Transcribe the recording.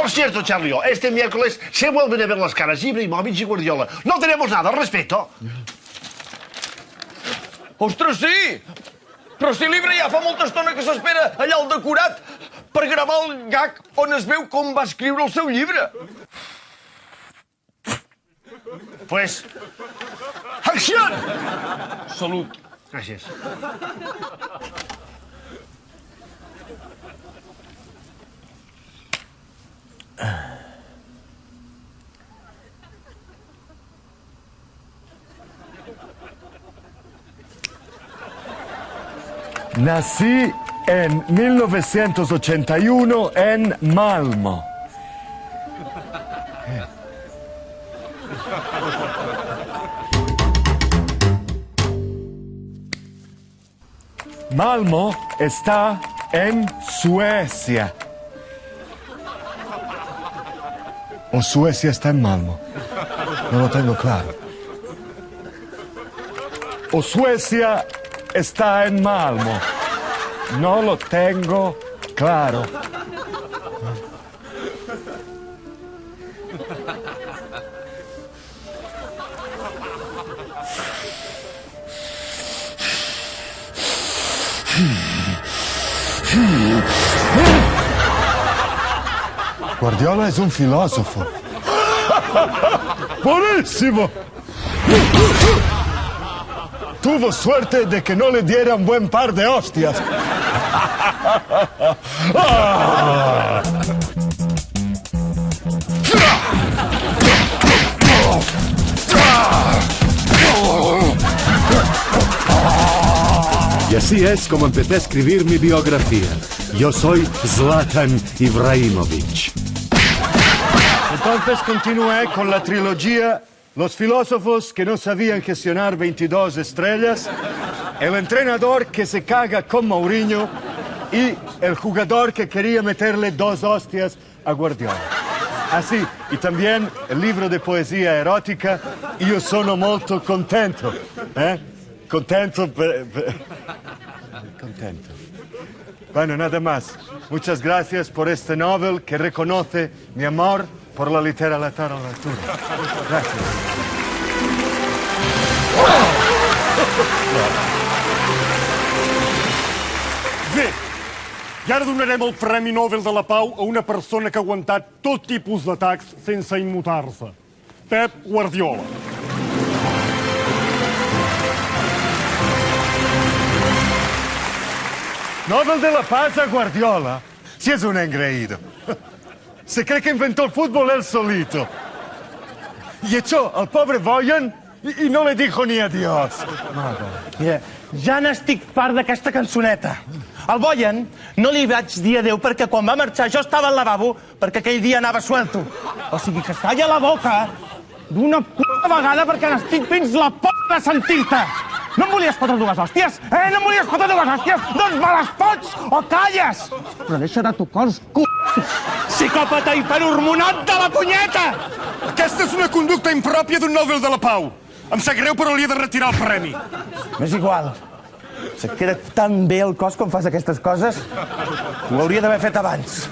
Por cierto, Charlie, este miércoles se vuelven a ver las caras Ibrahimovic y Guardiola. No tenemos nada al respecto. Ostres, sí! Però si l'Ibra ja fa molta estona que s'espera allà al decorat per gravar el gag on es veu com va escriure el seu llibre. Pues... ¡acción! Salut. Gràcies. Nací en 1981 en Malmo. Malmo está en Suecia. O Suecia está en Malmo. No lo tengo claro. O Suecia está en Malmo. No lo tengo claro. Guardiola es un filósofo. ¡Buenísimo! Tuvo suerte de que no le diera un buen par de hostias. Y así es como empecé a escribir mi biografía. Yo soy Zlatan Ibrahimovic. Entonces continué con la trilogía Los filósofos que no sabían gestionar 22 estrellas, el entrenador que se caga con Mourinho y el jugador que quería meterle 2 hostias a Guardiola. Así, y también el libro de poesía erótica, Io sono molto contento. Contento. Contento. Bueno, nada más. Muchas gracias por este novel que reconoce mi amor por la literatura. Gracias. Bé, i ara donarem el Premi Nobel de la Pau a una persona que ha aguantat tot tipus d'atacs sense immutar-se. Pep Guardiola. Nobel de la Paz a Guardiola. Si es un engreído. Se cree que inventó el fútbol él solito. Y echó al pobre Boyan y no le dijo ni adiós. Mira, ja n'estic fart d'aquesta cançoneta. Al Boyan no li vaig dir adéu perquè quan va marxar jo estava al lavabo perquè aquell dia anava suelto. O sigui que es talla la boca d'una puta vegada perquè n'estic fins la p*** de sentir-te. No em volies fotre 2 hòsties? No em volies fotre 2 hòsties? Doncs me les fots o calles! Però deixa de tocar els psicòpata hiperhormonat de la punyeta! Aquesta és una conducta impròpia d'un Nobel de la Pau. Em sap greu, però li he de retirar el premi. M'és igual. Se't queda tan bé el cos quan fas aquestes coses. Ho hauria d'haver fet abans.